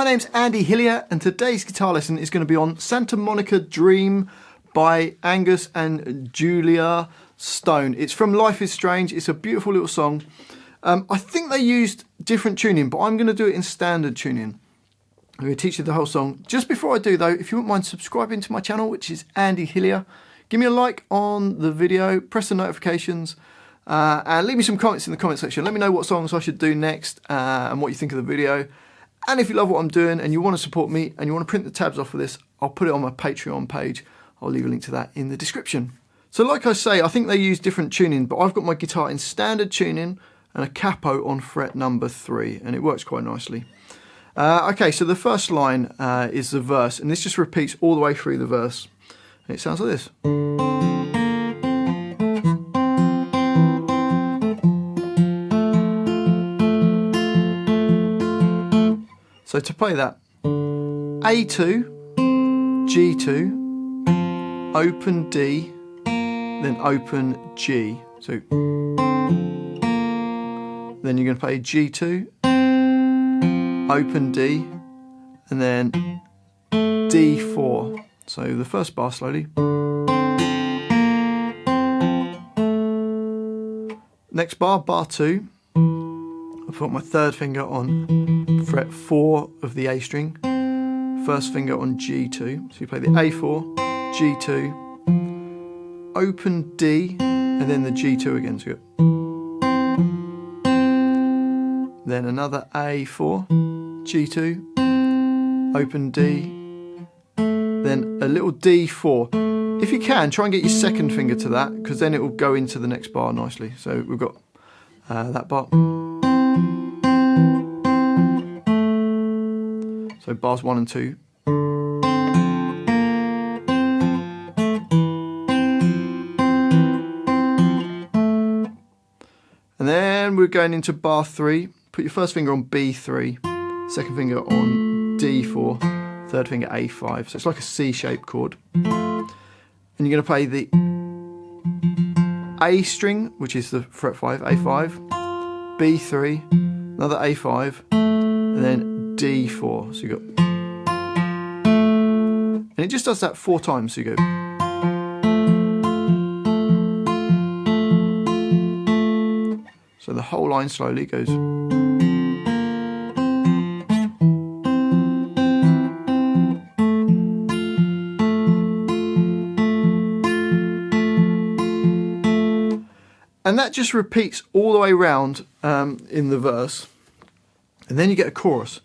name's Andy Hillier, and today's guitar lesson is going to be on Santa Monica Dream by Angus and Julia Stone. It's from Life is Strange. It's a beautiful little song. I think they used different tuning, but I'm going to do it in standard tuning. I'm going to teach you the whole song. Just before I do though, if you wouldn't mind subscribing to my channel, which is Andy Hillier, give me a like on the video, press the notifications, and leave me some comments in the comment section. Let me know what songs I should do next and what you think of the video. And if you love what I'm doing and you want to support me and you want to print the tabs off of this, I'll put it on my Patreon page. I'll leave a link to that in the description. So like I say, I think they use different tuning, but I've got my guitar in standard tuning and a capo on fret number 3, and it works quite nicely. Okay, so the first line is the verse, and this just repeats all the way through the verse. And it sounds like this. So to play that, A2, G2, open D, then open G. So then you're going to play G2, open D, and then D4. So the first bar slowly. Next bar, bar 2. I put my third finger on fret 4 of the A string, first finger on G2, so you play the A4, G2, open D, and then the G2 again, so then another A4, G2, open D, then a little D4. If you can, try and get your second finger to that, because then it will go into the next bar nicely. So we've got that bar. So bars 1 and 2. And then we're going into bar 3. Put your first finger on B3, second finger on D4, third finger A5. So it's like a C-shaped chord. And you're going to play the A string, which is the fret 5, A5, B3, another A5, and then D4, so you got, and it just does that 4 times, so you go, so the whole line slowly goes, and that just repeats all the way around in the verse, and then you get a chorus,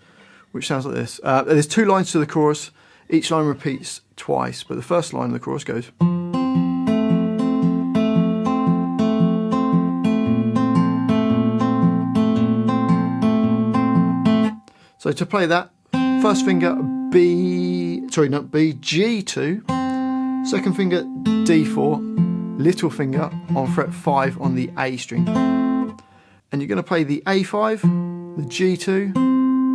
which sounds like this. There's 2 lines to the chorus. Each line repeats twice, but the first line of the chorus goes. So to play that, first finger G2, second finger D4, little finger on fret 5 on the A string. And you're going to play the A5, the G2,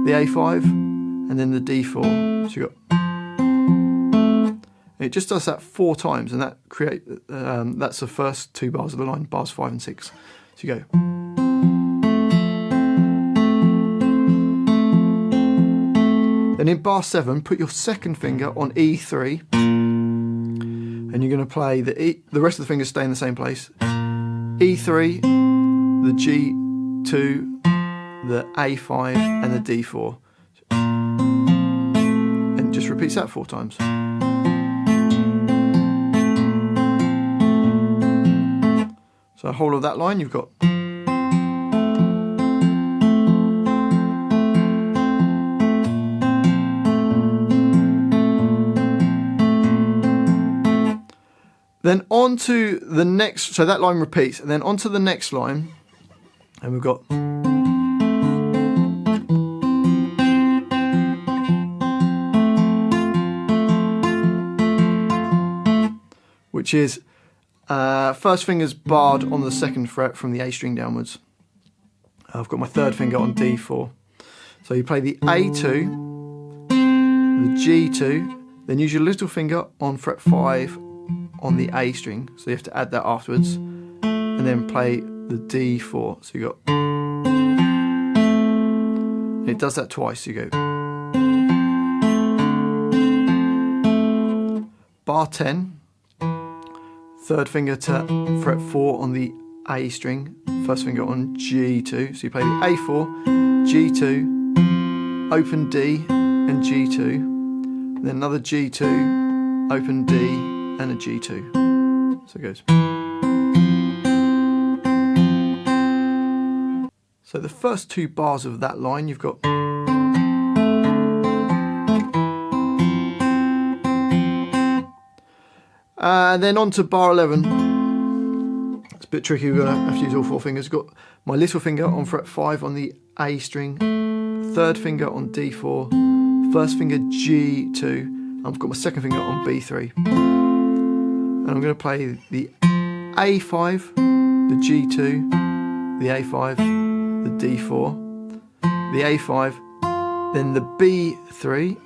the A5, and then the D4. So you got, it just does that 4 times, and that that's the first 2 bars of the line, bars 5 and 6. So you go. Then in bar 7, put your second finger on E3, and you're going to play the rest of the fingers stay in the same place. E3, the G2, the A5 and the D4, and just repeats that 4 times. So the whole of that line you've got. Then on to the next, so that line repeats, and then on to the next line, and we've got, which is first finger's barred on the second fret from the A string downwards. I've got my third finger on D4. So you play the A2, the G2, then use your little finger on fret 5 on the A string. So you have to add that afterwards. And then play the D4. So you got, and it does that twice. So you go. bar 10, third finger to fret 4 on the A string, first finger on G2, so you play the A4, G2, open D and G2, then another G2, open D and a G2, so it goes. So the first 2 bars of that line you've got. And then on to bar 11. It's a bit tricky, we're going to have to use all 4 fingers. I've got my little finger on fret 5 on the A string, third finger on D4, first finger G2, and I've got my second finger on B3. And I'm going to play the A5, the G2, the A5, the D4, the A5, then the B3,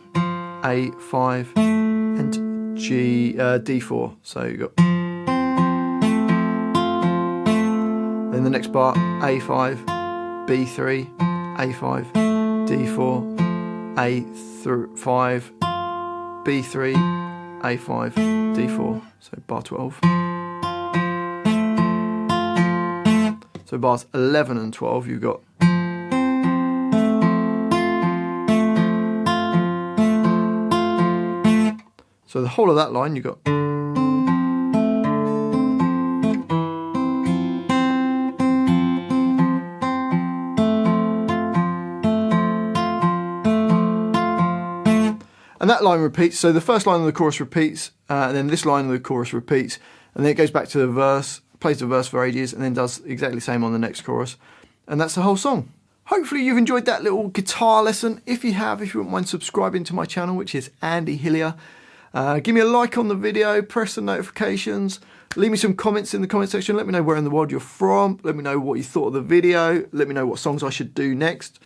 A5, and D4. So you got. Then the next bar, A5, B3, A5, D4, A5, B3, A5, D4. So bar 12. So bars 11 and 12 you've got. So the whole of that line you've got. And that line repeats, so the first line of the chorus repeats, and then this line of the chorus repeats, and then it goes back to the verse, plays the verse for ages, and then does exactly the same on the next chorus. And that's the whole song. Hopefully you've enjoyed that little guitar lesson. If you have, if you wouldn't mind subscribing to my channel, which is Andy Hillier. Give me a like on the video, press the notifications, leave me some comments in the comment section, let me know where in the world you're from, let me know what you thought of the video, let me know what songs I should do next.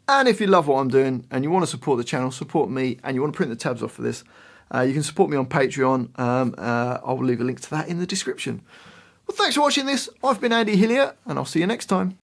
And if you love what I'm doing and you want to support the channel, support me, and you want to print the tabs off for this, you can support me on Patreon. I will leave a link to that in the description. Well, thanks for watching this. I've been Andy Hillier, and I'll see you next time.